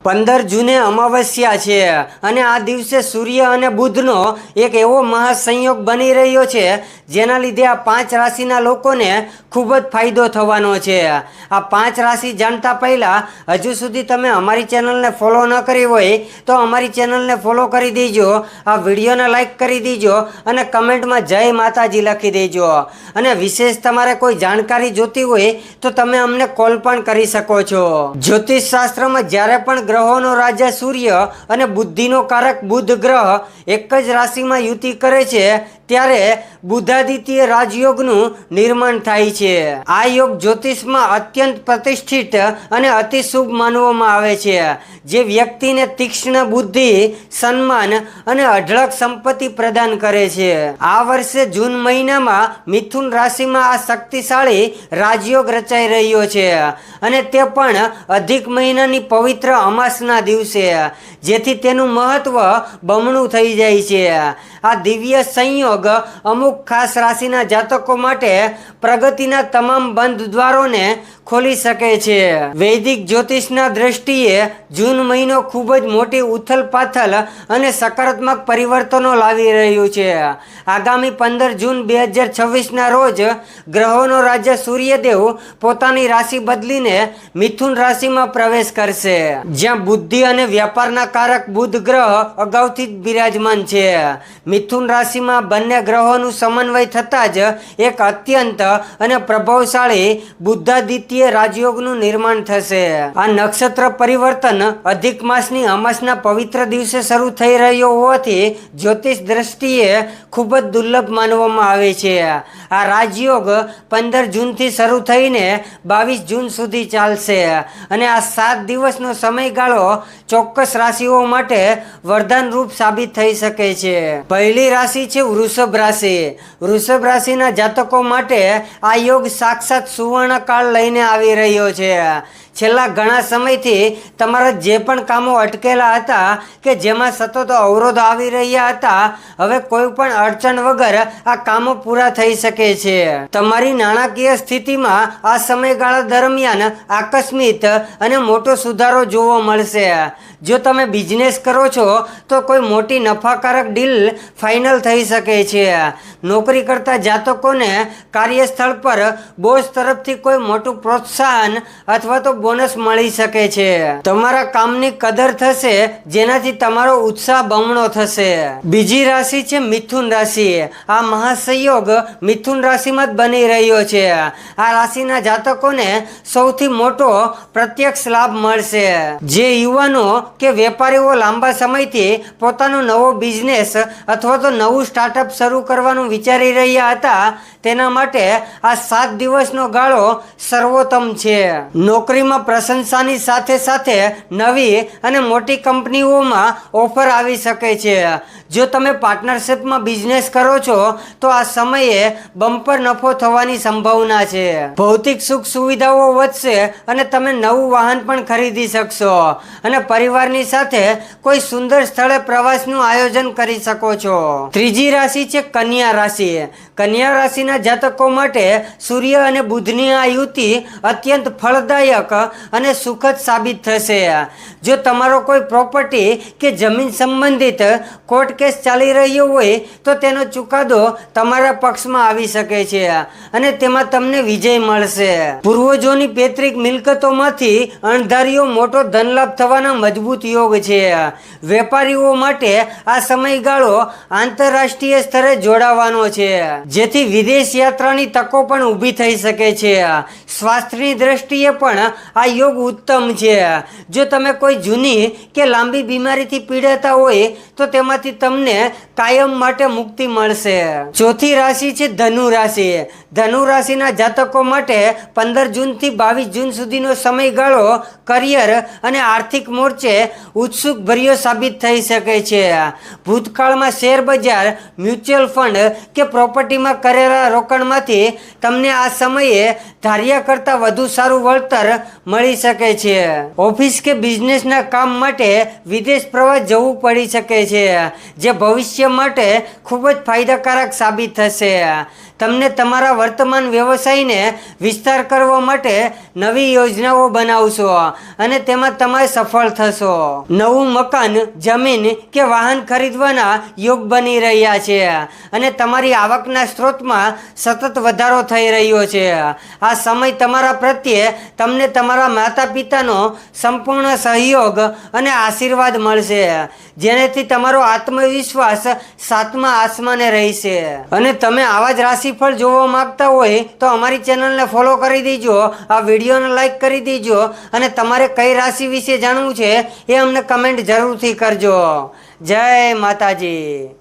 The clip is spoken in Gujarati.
15 જૂને અમાવસ્યા છે અને આ દિવસે સૂર્ય અને બુધનો એક એવો મહાસંયોગ બની રહ્યો છે જેના લીધે આ 5 રાશિના લોકોને ખૂબ જ ફાયદો થવાનો છે। આ 5 રાશિ જાણતા પહેલા હજુ સુધી તમે અમારી ચેનલને ફોલો ન કરી હોય તો અમારી ચેનલને ફોલો કરી દેજો, આ વિડીયોને લાઈક કરી દેજો અને કમેન્ટમાં જય માતાજી લખી દેજો। અને વિશેષ તમારે કોઈ જાણકારી જોતી હોય તો તમે અમને કોલ પણ કરી શકો છો। જ્યોતિષ શાસ્ત્રમાં જ્યારે પણ ગ્રહોનો રાજા સૂર્ય અને બુદ્ધિનો કારક બુધ ગ્રહ એક જ રાશિમાં યુતિ કરે છે ત્યારે બુધાદિત્ય રાજયોગનું નિર્માણ થાય છે। આ યોગ જ્યોતિષમાં અત્યંત પ્રતિષ્ઠિત અને અતિ શુભ માનવામાં આવે છે, જે વ્યક્તિને તીક્ષ્ણ બુદ્ધિ, સન્માન અને અઢળક સંપત્તિ પ્રદાન કરે છે। આ વર્ષે જૂન મહિનામાં મિથુન રાશિમાં આ શક્તિશાળી રાજયોગ રચાઈ રહ્યો છે અને તે પણ અધિક મહિનાની પવિત્ર અમાસના દિવસે, જેથી તેનું મહત્વ બમણું થઈ જાય છે। આ દિવ્ય સંયોગ અમુક ખાસ રાશિના જાતકો માટે પ્રગતિના તમામ બંધ દ્વારોને ખોલી શકે છે। વૈદિક જ્યોતિષના દ્રષ્ટિએ જૂન મહિનો ખૂબ જ મોટી ઉથલપાથલ અને સકારાત્મક પરિવર્તનો લાવી રહ્યું છે। આગામી 15 જૂન 2026ના રોજ ગ્રહોનો રાજા સૂર્યદેવ પોતાની રાશિ બદલીને મિથુન રાશિમાં પ્રવેશ કરશે, જ્યાં બુદ્ધિ અને વ્યાપારના કારક બુધ ગ્રહ અગાઉથી જ બિરાજમાન છે। મિથુન રાશિમાં બંને ગ્રહોનું સમન્વય થતાં જ એક અત્યંત અને પ્રભાવશાળી બુદ્ધાદિત્ય રાજયોગનું નિર્માણ થશે। આ નક્ષત્ર પરિવર્તન અધિક માસની અમાસના પવિત્ર દિવસે શરૂ થઈ રહ્યો હોવાથી જ્યોતિષ દ્રષ્ટિએ ખૂબ જ દુર્લભ માનવામાં આવે છે। આ રાજયોગ 15 જૂનથી શરૂ થઈને 22 જૂન સુધી ચાલશે અને આ 7 દિવસનો સમયગાળો ચોક્કસ રાશિઓ માટે વરદાન રૂપ સાબિત થઈ શકે છે। પહેલી રાશિ છે વૃષભ રાશિ। વૃષભ રાશિના જાતકો માટે આ યોગ સાક્ષાત સુવર્ણ કાળ લઈને આવી રહ્યો છે। છેલ્લા ઘણા સમયથી તમારા જે પણ કામો અટકેલા હતા કે જેમાં સતત અવરોધ આવી રહ્યા હતા, હવે કોઈ પણ અડચણ વગર આ કામો પૂરા થઈ શકે છે। તમારી નાણાકીય સ્થિતિમાં આ સમયગાળા દરમિયાન આકસ્મિક અને મોટો સુધારો જોવા મળશે। જો તમે બિઝનેસ કરો છો તો કોઈ મોટી નફાકારક ડીલ ફાઇનલ થઈ શકે છે। નોકરી કરતા જાતકોને કાર્યસ્થળ પર બોસ તરફથી કોઈ મોટું પ્રોત્સાહન અથવા તો બોનસ મળી શકે છે। તમારા કામની કદર થશે, જેનાથી તમારો ઉત્સાહ બમણો થશે। બીજી રાશિ છે મિથુન રાશિ। આ મહાસંયોગ મિથુન રાશિમાં જ બની રહ્યો છે। આ રાશિના જાતકોને સૌથી મોટો પ્રત્યક્ષ લાભ મળશે। જે યુવાનો કે વેપારીઓ લાંબા સમયથી પોતાનો નવો બિઝનેસ અથવા તો નવું સ્ટાર્ટઅપ શરૂ કરવાનું વિચારી રહ્યા હતા, તેના માટે આ 7 દિવસનો ગાળો સર્વોત્તમ છે। નોકરીમાં પ્રશંસાની સાથે સાથે નવી અને મોટી કંપનીઓમાં ઓફર આવી શકે છે। જો તમે પાર્ટનરશિપમાં બિઝનેસ કરો છો તો આ સમયે બમ્પર નફો થવાની સંભાવના છે। ભૌતિક સુખ સુવિધાઓ વધશે અને તમે નવું વાહન પણ ખરીદી શકશો અને પરિવારની સાથે કોઈ સુંદર સ્થળે પ્રવાસનું આયોજન કરી શકો છો। ત્રીજી રાશિ છે કન્યા રાશિ। કન્યા રાશિના જાતકો માટે સૂર્ય અને બુધની આ યુતિ અત્યંત ફળદાયક અને સુખદ સાબિત થશે। જો તમારો કોઈ પ્રોપર્ટી કે જમીન સંબંધિત કોર્ટ કેસ ચાલી રહ્યો હોય તો તેનો ચુકાદો તમારા પક્ષમાં આવી શકે છે અને તેમાં તમને વિજય મળશે। પૂર્વજોની પૈતૃક મિલકતોમાંથી અણધાર્યો મોટો ધનલાભ થવાના મજબૂત યોગ છે। વેપારીઓ માટે આ સમયગાળો આંતરરાષ્ટ્રીય સ્તરે જોડાવાનો છે, જેથી વિદેશ યાત્રાની તકો પણ ઊભી થઈ શકે છે। સ્વાસ્થ્યની દ્રષ્ટિએ પણ આ યોગ ઉત્તમ છે। જો તમે કોઈ જૂની કે લાંબી બીમારીથી પીડાતા હોય તો તેમાંથી તમને કાયમ માટે મુક્તિ મળશે। ચોથી રાશિ છે ધનુ રાશિ। ધનુ રાશિના જાતકો માટે 15 જૂનથી 22 જૂન સુધીનો સમયગાળો કરિયર અને આર્થિક મોરચે ઉત્સુક ભર્યો સાબિત થઈ શકે છે। ભૂતકાળમાં શેર બજાર, મ્યુચ્યુઅલ ફંડ કે પ્રોપર્ટીમાં કરેલા રોકાણમાંથી તમને આ સમયે ધાર્યા કરતાં વધુ સારું વળતર મળી શકે છે। ઓફિસ કે બિઝનેસના કામ માટે વિદેશ પ્રવાસ જવું પડી શકે છે, જે ભવિષ્ય માટે ખૂબ જ ફાયદાકારક સાબિત થશે। તમને તમારા વર્તમાન વ્યવસાયને વિસ્તાર કરવા માટે નવી યોજનાઓ બનાવશો અને તેમાં તમે સફળ થશો. નવું મકાન, જમીન કે વાહન ખરીદવાના યોગ બની રહ્યા છે અને તમારી આવકના સ્ત્રોતમાં સતત વધારો થઈ રહ્યો છે. આ સમય તમારા પ્રત્યે તમને તમારા માતા પિતાનો સંપૂર્ણ સહયોગ અને આશીર્વાદ મળશે, જેનાથી તમારો આત્મવિશ્વાસ સાતમા આસમાને રહેશે. અને તમે આવા જ રાશિફળ જોવા માંગતા હોય તો અમારી ચેનલને ફોલો કરી દેજો, આ વિડીયોને લાઈક કરી દેજો અને તમારે કઈ રાશિ વિશે જાણવું છે એ અમને કમેન્ટ જરૂરથી કરજો. જય માતાજી.